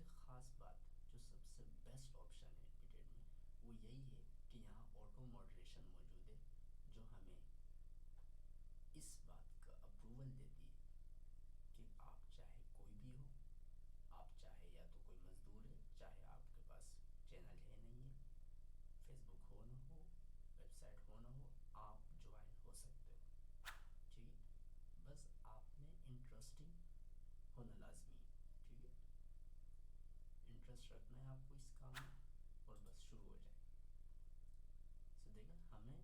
सबसे ख़ास बात, जो सबसे बेस्ट ऑप्शन है एडमिटेड में, वो यही है कि यहाँ ऑटो मॉडरेशन मौजूद है, जो हमें इस बात का अप्रूवल देती है कि आप चाहे कोई भी हो, आप चाहे या तो कोई मज़दूर है, चाहे आपके पास चैनल है नहीं है, फेसबुक हो ना हो, वेबसाइट हो ना हो, आप ज्वाइन हो सकते हो। ठीक है, बस आपने इंटरेस्टिंग होना लाजमी है। ठीक है, इंटरेस्ट रखना है आपको इस काम में और बस शुरू हो जाए। सो देखा, हमें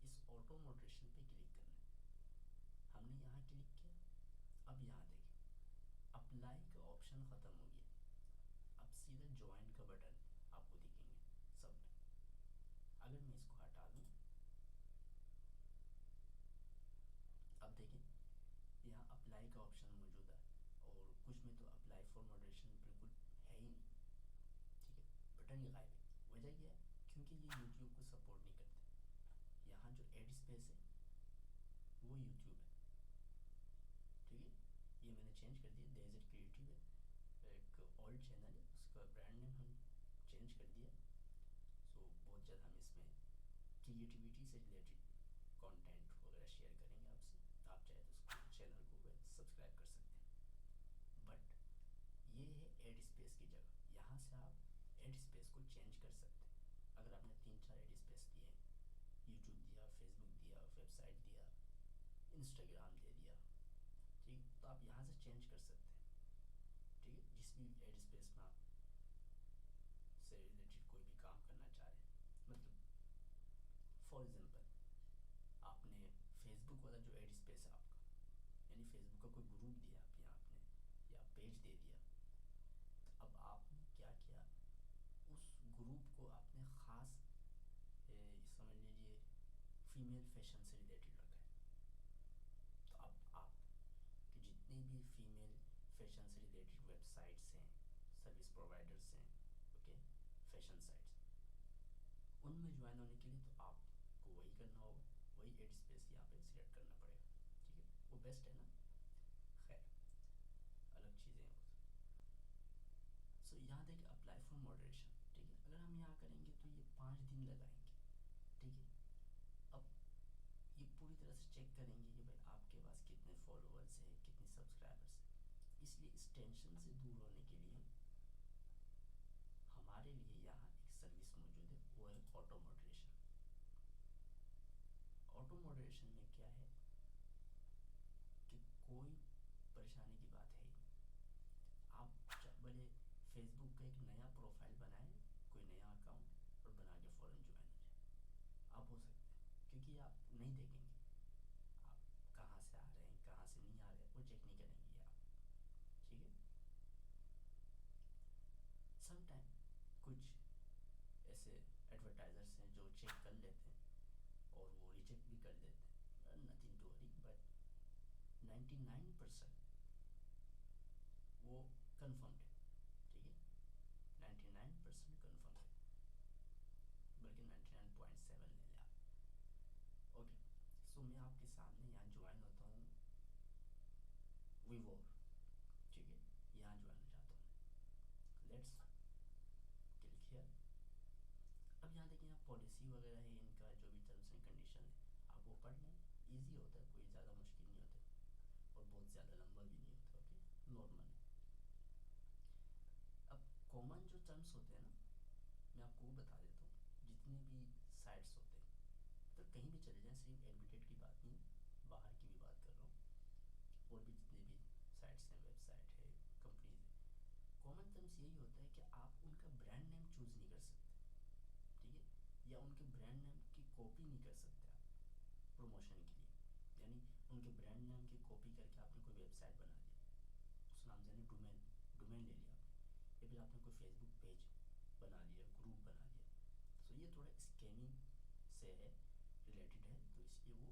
इस ऑटो मॉडरेशन पे क्लिक करना है। हमने यहाँ क्लिक किया। अब यहाँ देखें, अप्लाई का ऑप्शन ख़त्म हो गया। अब सीधा ज्वाइन का बटन आपको दिखेंगे सब में। अगर मैं इसको हटा दूँ, अब देखें यहाँ अप्लाई का ऑप्शन मौजूद है, और कुछ में तो अप्लाई फॉर मॉडरेशन बिल्कुल है ही नहीं। ठीक है, बटन ही गायब है। वजह क्या है? क्योंकि ये यूट्यूब को सपोर्ट नहीं करते। यहाँ जो एड स्पेस है वो यूट्यूब है। ठीक है, ये मैंने चेंज कर दिया। देयर इज इट क्रिएटिव है, एक ओल्ड चैनल है, उसका ब्रांड नेम हम चेंज कर दिया। सो बहुत ज़्यादा हम इसमें क्रिएटिविटी से रिलेटेड कंटेंट वगैरह शेयर करेंगे आपसे। आप चाहे तो उसको चैनल को सब्सक्राइब कर सकते हैं। बट ये है एड स्पेस की जगह। यहाँ से आप एड स्पेस को चेंज कर सकते हैं। अगर आपने 3-4 एड स्पेस दिए, यूट्यूब दिया, फेसबुक दिया, वेबसाइट दिया, इंस्टाग्राम दे दिया, ठीक, तो आप यहाँ से चेंज कर सकते हैं। ठीक है, जिस भी एड स्पेस में आप से रिलेटेड कोई भी काम करना चाह रहे हैं। मतलब फॉर एग्जांपल, आपने फेसबुक वाला जो एड स्पेस है आपका, यानी फेसबुक का कोई ग्रुप दिया आप यहाँ आपने, या पेज दे दिया, तो अब आपने क्या किया, उस ग्रुप को आपने ख़ास समझ लीजिए फीमेल फैशन से रिलेटेड रखा है। तो अब आप कि जितनी भी फीमेल फैशन से रिलेटेड वेबसाइट्स हैं, सर्विस प्रोवाइडर्स हैं, ओके, फैशन साइट्स, उनमें ज्वाइन होने के लिए तो आपको वही करना होगा, वही एड स्पेस यहाँ पे सिलेक्ट करना पड़ेगा। ठीक है, वो बेस्ट है ना। खैर, अलग चीज़ें हैं वो। सो यहाँ देखिए अप्लाई फॉर मॉडरेशन। ठीक है, अगर हम यहाँ करेंगे तो ये 5 दिन लगाएंगे। ठीक है, अब ये पूरी तरह से चेक करेंगे कि भाई आपके पास कितने फॉलोअर्स हैं, कितने सब्सक्राइबर्स हैं। इसलिए इस टेंशन से दूर होने के लिए हमारे लिए यहाँ एक सर्विस मौजूद है, वो है ऑटो मॉडरेशन। ऑटो मॉडरेशन में क्या है कि कोई परेशानी की बात है ही नहीं। आप भले फेसबुक का एक नया प्रोफाइल बनाएं, कोई नया अकाउंट, और बना के फ़ौरन ज्वाइन हो जाए। आप हो सकते हैं, क्योंकि आप नहीं देखेंगे आप कहाँ से आ रहे हैं, कहाँ से नहीं आ रहे हैं, वो चेक नहीं करेंगे आप। ठीक है, समटाइम कुछ ऐसे एडवर्टाइजर्स हैं जो चेक कर लेते हैं और वो रिजेक्ट भी कर देते हैं। नथिंग टू वरी, बट 99% वो कन्फर्म्ड है। ठीक है, 99% कन्फर्म है, बल्कि 99.7 ले लें आप। ओके, सो मैं आपके सामने यहाँ ज्वाइन होता हूँ वीवोर। ठीक है, यहाँ ज्वाइन हो जाता हूँ। Let's click here. अब यहाँ देखिए, यहाँ पॉलिसी वगैरह है, इनका जो भी टर्म्स एंड कंडीशन है आप वो पढ़ लें। ईजी होता है, कोई ज़्यादा मुश्किल नहीं होता और बहुत ज़्यादा लंबा भी नहीं होता। ओके, नॉर्मल है। अब कॉमन जो टर्म्स होते हैं ना, मैं आपको वो बता देता हूँ। जितने भी साइट्स होते हैं, तो कहीं भी चले जाएं, सिर्फ एडमिटेड की बात नहीं, बाहर की भी बात कर रहा हूँ, और भी जितने भी साइट्स हैं, वेबसाइट है, कंपनीज है, कॉमन टर्म्स यही होता है कि आप उनका ब्रांड नेम चूज़ नहीं कर सकते। ठीक है, या उनके ब्रांड नेम की कॉपी नहीं कर सकते आप प्रमोशन के लिए। यानी उनके ब्रांड नेम की कॉपी करके आपने कोई वेबसाइट बना दी, उस नाम से डोमेन डोमेन ले लिया आपने, या फिर आपने कोई फेसबुक पेज बना लिया, ग्रुप बना लिया। तो ये थोड़ा स्कैमिंग से है, रिलेटेड है, तो इसलिए वो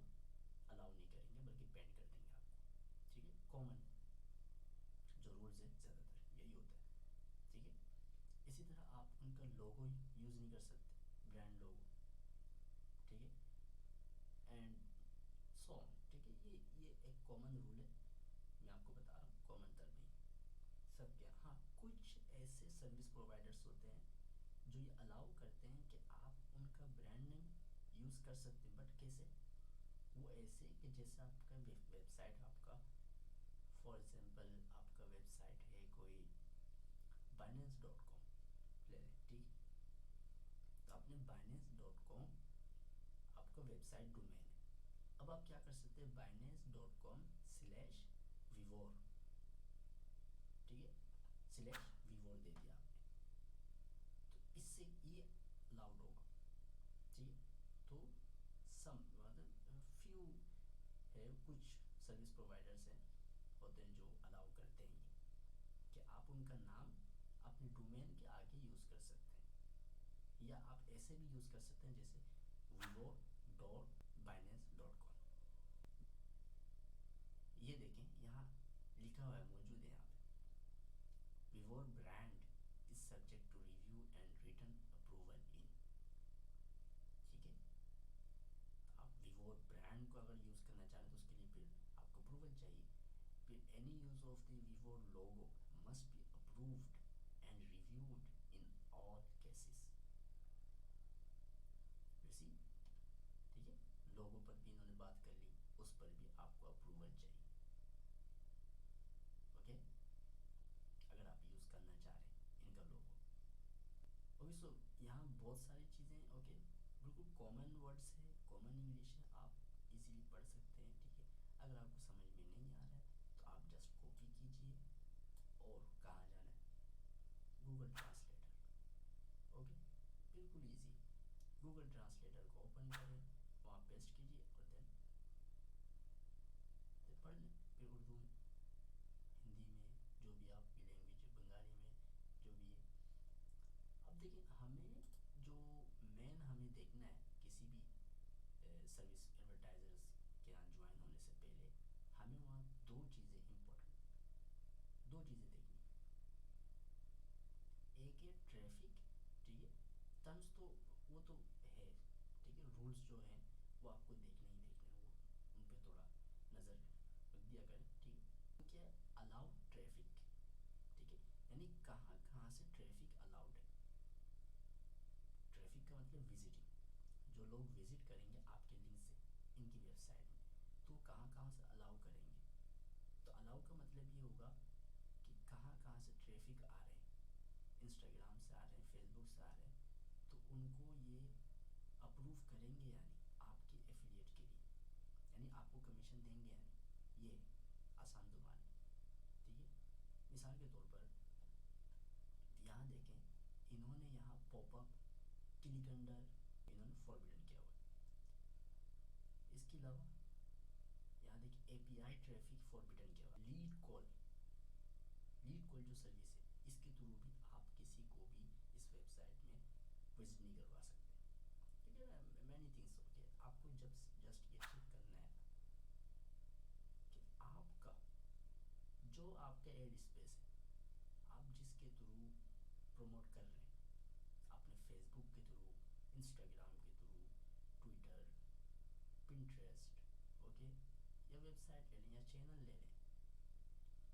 अलाउ नहीं करेंगे, बल्कि बैन कर देंगे आपको। ठीक है, कॉमन जो रूल्स है ज़्यादातर यही होता है। ठीक है, इसी तरह आप उनका लोगो यूज़ नहीं कर सकते, ब्रांड लोगो। ठीक है, एंड सो ऑन। ठीक है, ये एक कॉमन रूल है, मैं आपको बता रहा हूँ, कॉमन टर्म नहीं सब क्या। हाँ, कुछ ऐसे सकते हैं, बट कैसे? वो ऐसे कि जैसे आपका वेबसाइट आपका, फॉर एग्जांपल आपका वेबसाइट है कोई binance.com ले लें, ठीक। तो आपने binance.com आपका वेबसाइट डोमेन है। अब आप क्या कर सकते हैं, binance.com/vivor, ठीक है, /vivor दे दिया आपने, तो इससे ये अलाउड होगा, ठीक है। तो सम मतलब फ्यू है, कुछ सर्विस प्रोवाइडर्स हैं होते हैं जो अलाउ करते हैं ये, कि आप उनका नाम अपने डोमेन के आगे यूज़ कर सकते हैं, या आप ऐसे भी यूज़ कर सकते हैं जैसे vivor.binance.com। ये देखें यहाँ लिखा हुआ है, मौजूद है यहाँ पे, Vivor brand is subject to review and written approval in, ठीक है। आप Vivor brand को अगर यूज़ करना चाहें तो उसके लिए फिर आपको अप्रूवल चाहिए। फिर any use of the Vivor logo must be approved and reviewed in all cases, you see, ठीक है। लोगो पर भी इन्होंने बात कर ली, उस पर भी आपको अप्रूवल चाहिए, ओके, अगर आप यूज़ करना चाह रहे हैं इनका लोगो। ओके, सो यहाँ बहुत सारी चीज़ें, ओके, बिल्कुल कॉमन वर्ड्स है, कॉमन इंग्लिश है, आप इजीली पढ़ सकते हैं, ठीक है। अगर आपको समझ में नहीं आ रहा है तो आप जस्ट कॉपी कीजिए और कहाँ जाना है, गूगल ट्रांसलेटर, ओके, बिल्कुल ईजी। गूगल ट्रांसलेटर को ओपन करें, वहाँ पेस्ट कीजिए और देन पढ़ लें, फिर उर्दू में, हिंदी में, जो भी आपकी लैंग्वेज है, बंगाली में, जो भी है। अब देखिए, हमें जो मेन हमें देखना है किसी भी सर्विस एडवर्टाइजर्स के यहाँ ज्वाइन होने से पहले, हमें वहाँ दो चीज़ें इम्पोर्टेंट, दो चीज़ें देखनी। एक है ट्रैफिक, ठीक है, टर्म्स तो वो तो है, ठीक है, रूल्स जो हैं वो आपको देखने ही देखने, वो उन पे थोड़ा नज़र रख दिया करें, ठीक है। तो क्या है, अलाउड ट्रैफिक, ठीक है, यानी कहाँ कहाँ से ट्रैफिक अलाउड है। ट्रैफिक का मतलब विजिटिंग, जो लोग विजिट करेंगे आपके लिंक से इनकी वेबसाइट में, तो कहाँ कहाँ से अलाउ करेंगे। तो अलाउ का मतलब ये होगा कि कहाँ कहाँ से ट्रैफिक आ रहे हैं, इंस्टाग्राम से आ रहे हैं, फेसबुक से आ रहे हैं, तो उनको ये अप्रूव करेंगे, यानी आपके एफिलिएट के लिए, यानी आपको कमीशन देंगे, यानी ये आसान जुबान, ठीक है। मिसाल के तौर पर यहाँ देखें, इन्होंने यहाँ पॉपअप, क्लिक अंडर, इन्होंने फॉरबिडन किया हुआ है। इसके अलावा यहाँ देखिए एपीआई ट्रैफिक फॉरबिडन किया हुआ है। लीड कॉल जो सर्विस है, इसके थ्रू भी आप किसी को भी इस वेबसाइट में विजिट नहीं करवा सकते, ठीक है ना। मैनी थिंग्स, ओके, आपको जब जस्ट ये चेक करना है कि आपका जो आपका एड स्पेस है, आप जिसके थ्रू प्रमोट कर रहे हैं, अपने फेसबुक के थ्रू, इंस्टाग्राम के थ्रू, ट्विटर, पिंटरेस्ट, ओके, या वेबसाइट ले लें या चैनल ले लें,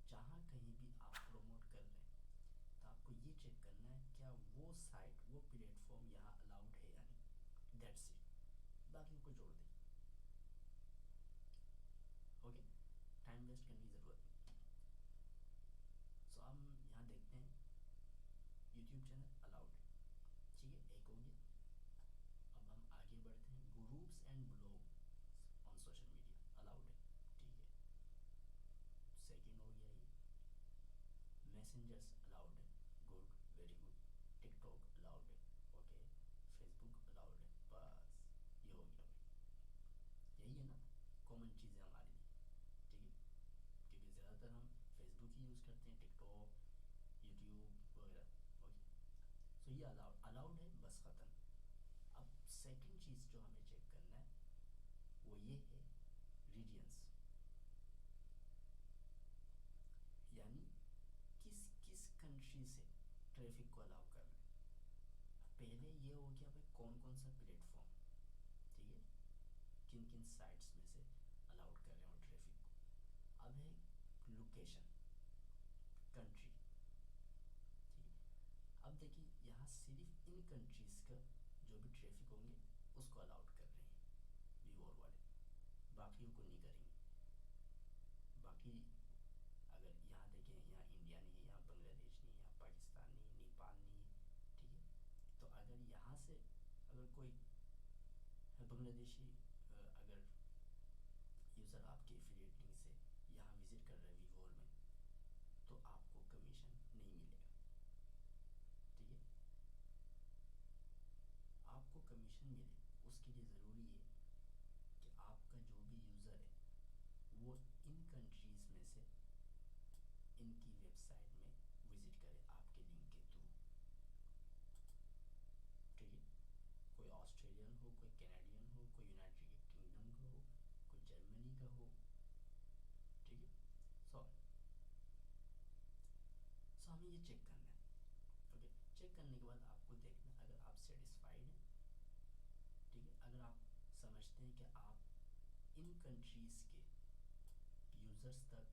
जहाँ कहीं भी आप प्रमोट कर रहे हैं, तो आपको ये चेक करना है क्या वो साइट, वो प्लेटफॉर्म यहाँ अलाउड है या नहीं, दैट्स इट, बाकी को जोड़ दें, ओके, टाइम वेस्ट करने की ज़रूरत नहीं। सो हम यहाँ देखते हैं यूट्यूब चैनल अलाउड है, ठीक है, एक हो गया। अब हम आगे बढ़ते हैं, groups and blogs on social media allowed है, ठीक है, सेकंड हो गया ये। मैसेंजर्स अलाउड है, good, very good. TikTok allowed है, ओके, फेसबुक अलाउड है, बस ये हो गया भाई, यही है ना कॉमन चीज़ें हमारे लिए, ठीक है, क्योंकि ज़्यादातर हम फेसबुक ही यूज़ करते हैं, टिकटॉक, यूट्यूब वगैरह, ओके। अगर यहाँ से अगर कोई बांग्लादेशी अगर यूज़र आपके एफिलिएट लिंक से यहाँ विजिट कर रहा है वीवोर में, तो आपको कमीशन नहीं मिलेगा। ठीक है, आपको कमीशन मिले उसके लिए ज़रूरी है कि आपका जो भी यूज़र है वो इन कंट्रीज़ में से इनकी वेबसाइट में विजिट करे आपके लिंक के थ्रू। ठीक है, कोई ऑस्ट्रेलियन हो, कोई कैनेडियन हो, कोई यूनाइटेड किंगडम का हो, कोई जर्मनी का हो। ठीक है, सो हमें ये चेक करना है। ओके, चेक करने के बाद आपको देखना अगर आप सेटिस्फाइड हैं। ठीक है, अगर आप समझते हैं कि आप इन कंट्रीज़ के यूज़र्स तक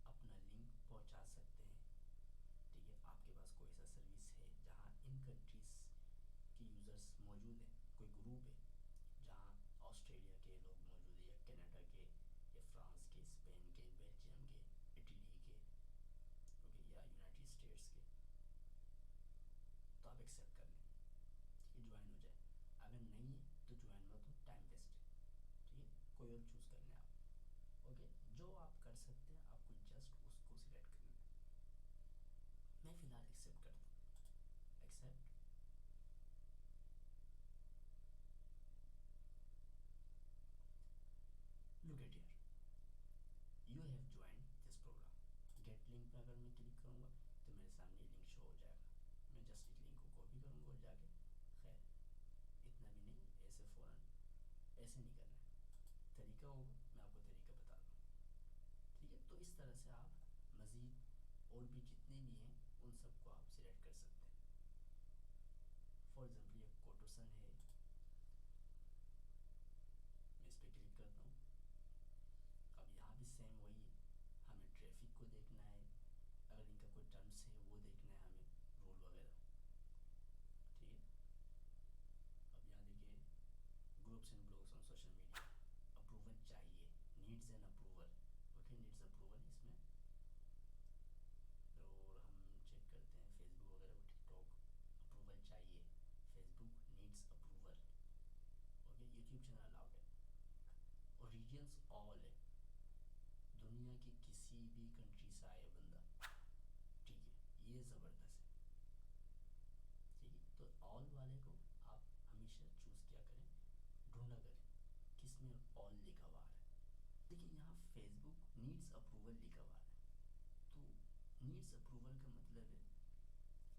अपना लिंक पहुंचा सकते हैं। ठीक है, आपके पास कोई ऐसा सर्विस है जहां इन कंट्रीज़ के यूज़र्स मौजूद हैं, कोई ग्रुप है जहां ऑस्ट्रेलिया के लोग मौजूद है, या कनाडा के, या फ्रांस के, स्पेन के, बेल्जियम के, इटली के, ओके, या यूनाइटेड स्टेट्स के, तो आप एक्सेप्ट कर लें। ठीक है, ज्वाइन हो जाए। अगर नहीं है तो ज्वाइन मत हो, टाइम वेस्ट है। ठीक है, कोई और चूज़ कर लें आप। ओके, जो आप कर सकते हैं आपको जस्ट उसको सिलेक्ट करना है। मैं फ़िलहाल एक्सेप्ट करता हूँ, accept. Look at here, you have join this program. Get link पे अगर मैं क्लिक करूँगा तो मेरे सामने लिंक शो हो जाएगा। मैं जस्ट इस लिंक को कॉपी करूँगा और जाके, खैर इतना भी नहीं, ऐसे फ़ौरन ऐसे नहीं करना है, तरीका होगा, मैं आपको तरीका बता दूँ। ठीक है, तो इस तरह से आप मज़ीद और भी जितने भी हैं उन सबको आप सिलेक्ट कर सकते हैं। फॉर एग्ज़ाम्पल ये कोटोसन है, मैं इस पर क्लिक करता हूँ। अब यहाँ भी सेम वही है, हमें ट्रैफिक को देखना है, अगर इनका कोई टर्म्स है वो देखना है हमें, रूल वगैरह। ठीक है, अब यहाँ देखिए, groups and blogs on social media, approval चाहिए, needs an approval. Okay, needs approval इसमें, और हम चेक करते हैं फेसबुक वगैरह को, टिकटॉक अप्रूवल चाहिए, Facebook needs approval. Okay, YouTube channel allowed है, और रीजन्स ऑल है, दुनिया के किसी भी कंट्री से आए बंदा। ठीक है, ये ज़बरदस्त है। ठीक है, तो ऑल वाले को आप हमेशा चूज़ किया करें, ढूंढा करें किसमें ऑल लिखा हुआ है। देखिए यहाँ फेसबुक नीड्स अप्रूवल लिखा हुआ है, तो नीड्स अप्रूवल का मतलब है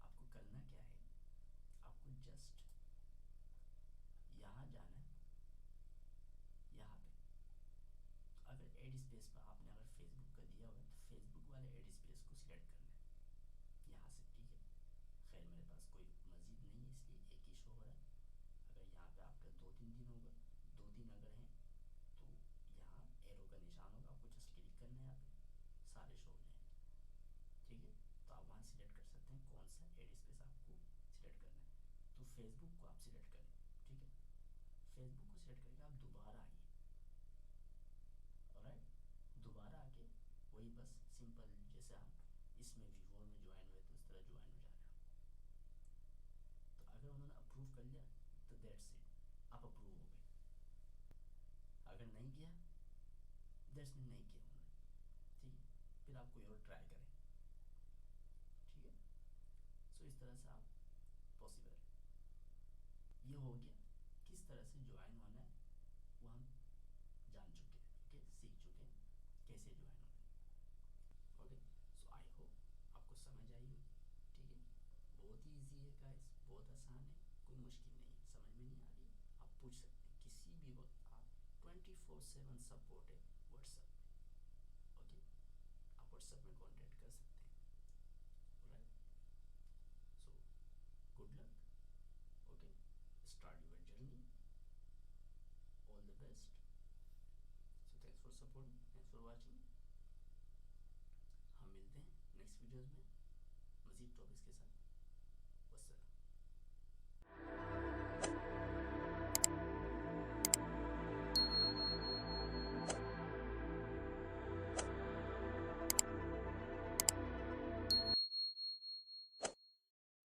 आपको करना क्या है, आपको जस्ट यहाँ जाना है, यहाँ पे अगर एड स्पेस पर आपने अगर फेसबुक का दिया हुआ है तो फेसबुक वाले एड स्पेस को सिलेक्ट करना है यहाँ से। ठीक है, खैर मेरे पास कोई मज़ीद नहीं है इसलिए एक ही शो हो रहा है। अगर यहाँ पे आपका 2-3 दिन होगा, 2-3 अगर हैं तो यहाँ एरो का निशान होगा, आपको जस्ट क्लिक करना है, यहाँ पे सारे शो हो जाएंगे। ठीक है, तो आप वहाँ सिलेक्ट कर सकते हैं कौन सा एड स्पेस आपको सिलेक्ट करना है। तो फेसबुक को आप सिलेक्ट करें। ठीक है, फेसबुक को सिलेक्ट करके आप दोबारा आइए, ऑलराइट, दोबारा आके वही बस सिंपल जैसे हम इसमें वीवोर में ज्वाइन हुए तो इस तरह ज्वाइन हो जाना। तो अगर उन्होंने अप्रूव कर लिया तो दैट्स इट, आप अप्रूव हो गए। अगर नहीं किया दैट्स मीन नहीं किया उन्होंने। ठीक है, फिर आप कोई और ट्राई करें। ठीक है, सो इस तरह से आप पॉसिबल है। ये हो गया किस तरह से ज्वाइन होना है, वो हम जान चुके हैं। ओके, सीख चुके हैं कैसे ज्वाइन होना है। ओके, सो आई होप आपको समझ आई होगी। ठीक है, बहुत ही ईजी है गाइस, बहुत आसान है, कोई मुश्किल नहीं है। समझ में नहीं आ रही आप पूछ सकते हैं किसी भी वक्त, आप 24/7 सपोर्ट है व्हाट्सएप में। ओके, आप व्हाट्सएप में कॉन्टेक्ट